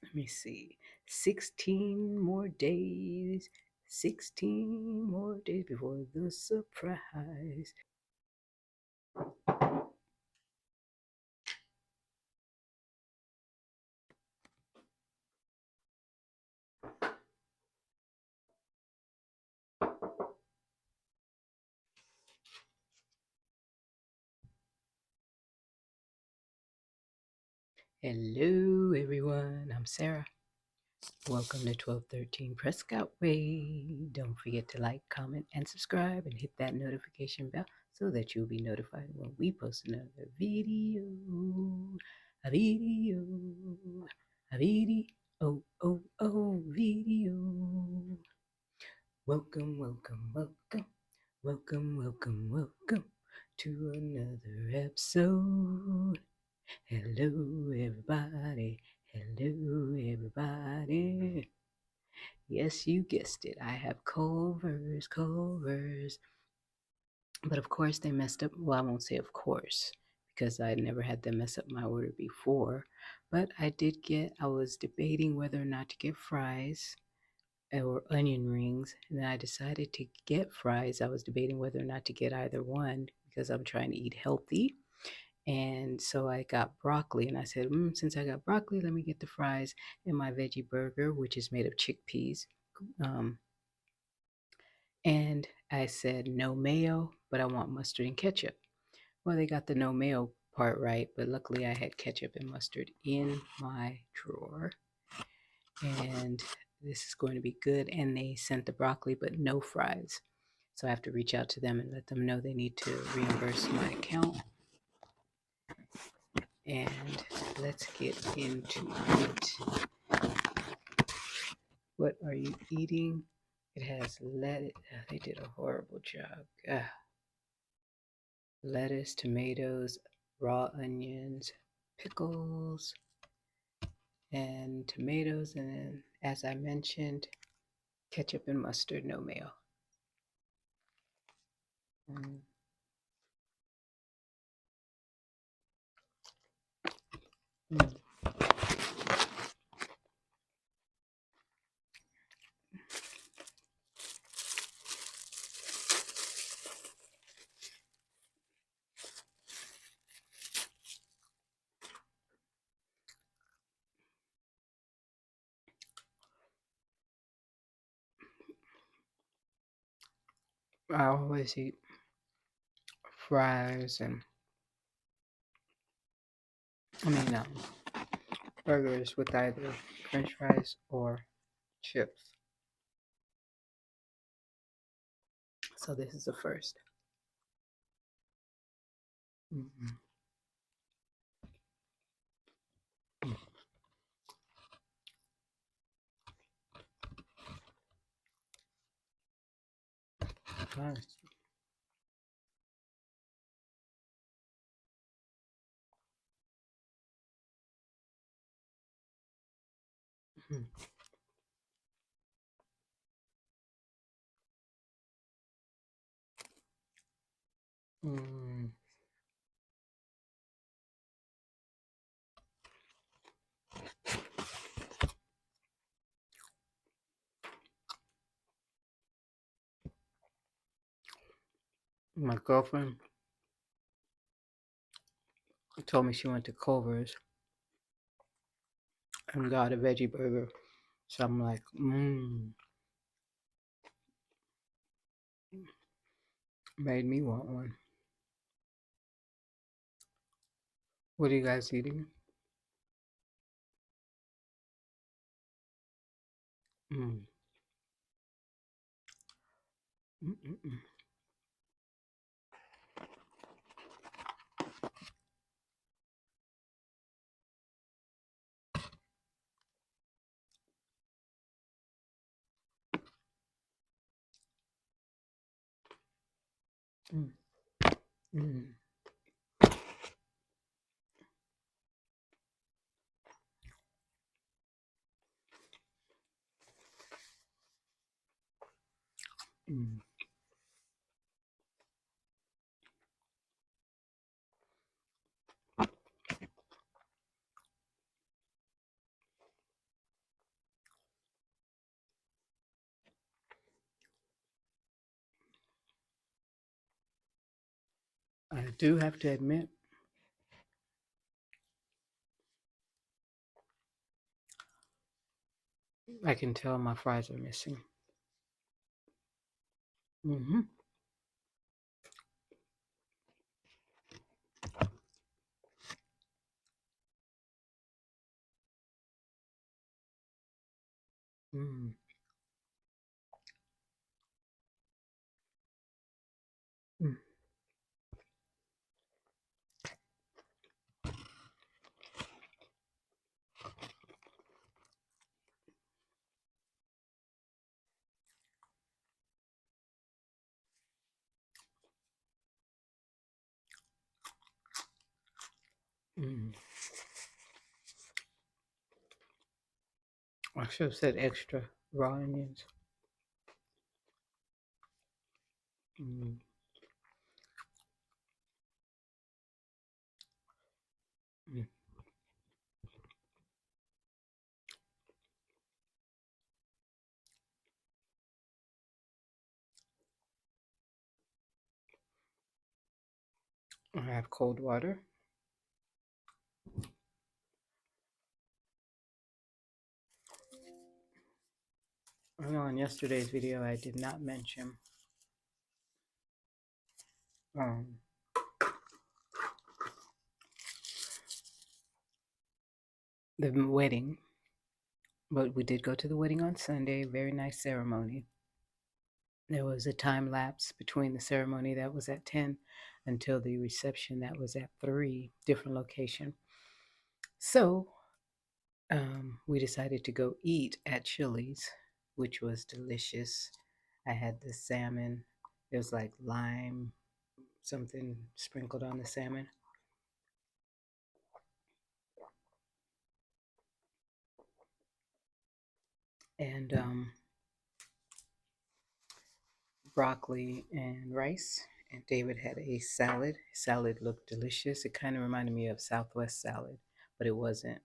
Let me see. 16 more days. 16 more days before the surprise. Hello, everyone. I'm Sarah. Welcome to 1213 Prescott Way. Don't forget to like, comment, and subscribe, and hit that notification bell so that you'll be notified when we post another video. A video. A video. Oh, oh, oh, video. Welcome, welcome, welcome. Welcome, welcome, welcome to another episode. Hello, everybody. Hello, everybody. Yes, you guessed it. I have Culvers. But of course, they messed up. Well, I won't say of course, because I never had them mess up my order before. But I was debating whether or not to get fries or onion rings. And then I decided to get fries. I was debating whether or not to get either one because I'm trying to eat healthy. And so I got broccoli, and I said, since I got broccoli, let me get the fries and my veggie burger, which is made of chickpeas. Um, and I said, no mayo, but I want mustard and ketchup. Well, they got the no mayo part right, but luckily I had ketchup and mustard in my drawer. And this is going to be good. And they sent the broccoli, but no fries. So I have to reach out to them and let them know they need to reimburse my account. And let's get into it. What are you eating? It has lettuce. They did a horrible job. Lettuce, tomatoes, raw onions, pickles, and tomatoes. And then, as I mentioned, ketchup and mustard, no mayo. Mm. Mm. I always eat fries and burgers with either French fries or chips. So this is the first. Mm-hmm. Nice. Mm. Mm. My girlfriend told me she went to Culver's and got a veggie burger. So I'm like, made me want one. What are you guys eating? Mm. Mm-mm-mm. Mm. Mm. Mm. I do have to admit, I can tell my fries are missing. Mm-hmm. Mm. Mm. Mm. I should have said extra raw onions. Mm. Mm. I have cold water. I know in yesterday's video I did not mention um, the wedding, but we did go to the wedding on Sunday. Very nice ceremony. There was a time lapse between the ceremony that was at 10 until the reception that was at 3, different location. So we decided to go eat at Chili's, which was delicious. I had the salmon. There was like lime, something sprinkled on the salmon, and broccoli and rice. And David had a salad. Salad looked delicious. It kind of reminded me of Southwest salad, but it wasn't.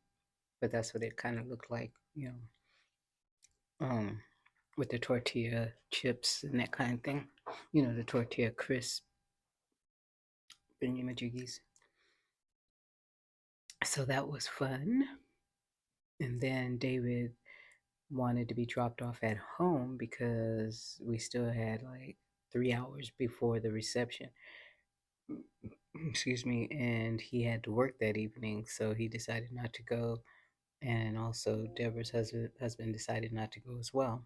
But that's what it kind of looked like, um, with the tortilla chips and that kind of thing. The tortilla crisp thingy-majiggies. So that was fun. And then David wanted to be dropped off at home because we still had like 3 hours before the reception. Excuse me. And he had to work that evening, so he decided not to go. And also, Deborah's husband decided not to go as well.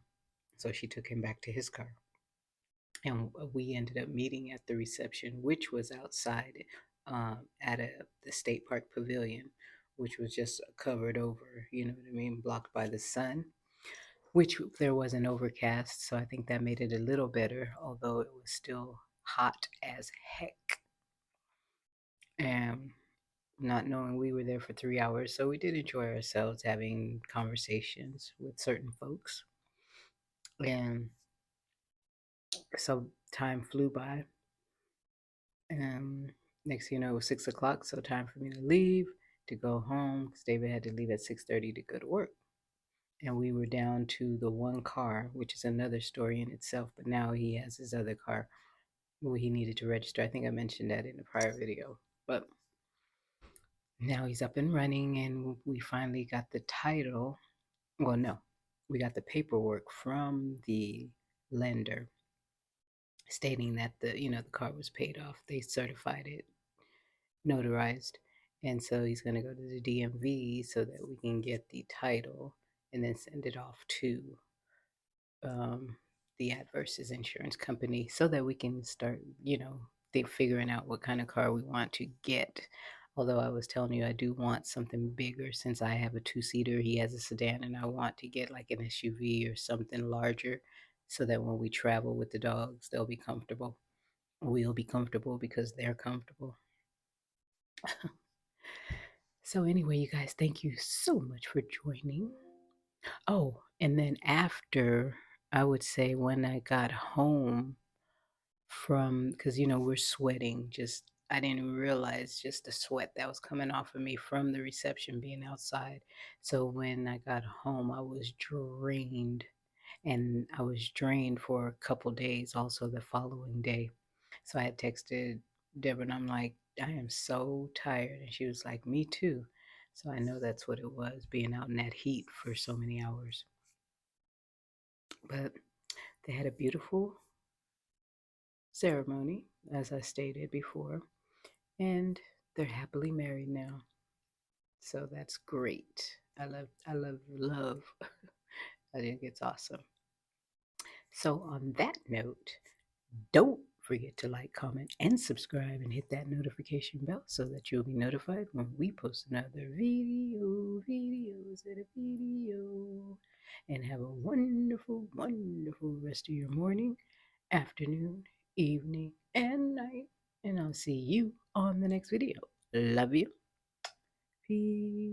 So she took him back to his car. And we ended up meeting at the reception, which was outside at the state park pavilion, which was just covered over, you know what I mean, blocked by the sun, which there was an overcast. So I think that made it a little better, although it was still hot as heck. And not knowing we were there for 3 hours. So we did enjoy ourselves having conversations with certain folks. And so time flew by. And next thing you know, it was 6 o'clock. So time for me to leave to go home because David had to leave at 6:30 to go to work. And we were down to the one car, which is another story in itself. But now he has his other car where he needed to register. I think I mentioned that in a prior video. But now he's up and running, and we finally got the title. Well, no, we got the paperwork from the lender stating that the car was paid off. They certified it, notarized, and so he's going to go to the DMV so that we can get the title and then send it off to um, the adverse's insurance company so that we can start, figuring out what kind of car we want to get. Although I was telling you, I do want something bigger since I have a two-seater. He has a sedan, and I want to get like an SUV or something larger so that when we travel with the dogs, they'll be comfortable. We'll be comfortable because they're comfortable. So, anyway, you guys, thank you so much for joining. Oh, and then after, I would say when I got home from, because, we're sweating, just, I didn't realize just the sweat that was coming off of me from the reception being outside. So when I got home, I was drained, and I was drained for a couple days also the following day. So I had texted Deborah, and I'm like, I am so tired. And she was like, me too. So I know that's what it was, being out in that heat for so many hours. But they had a beautiful ceremony, as I stated before, and they're happily married now. So that's great. I love. I think it's awesome. So, on that note, don't forget to like, comment, and subscribe and hit that notification bell so that you'll be notified when we post another videos and a video. And have a wonderful, wonderful rest of your morning, afternoon, evening, and night. And I'll see you on the next video. Love you. Peace.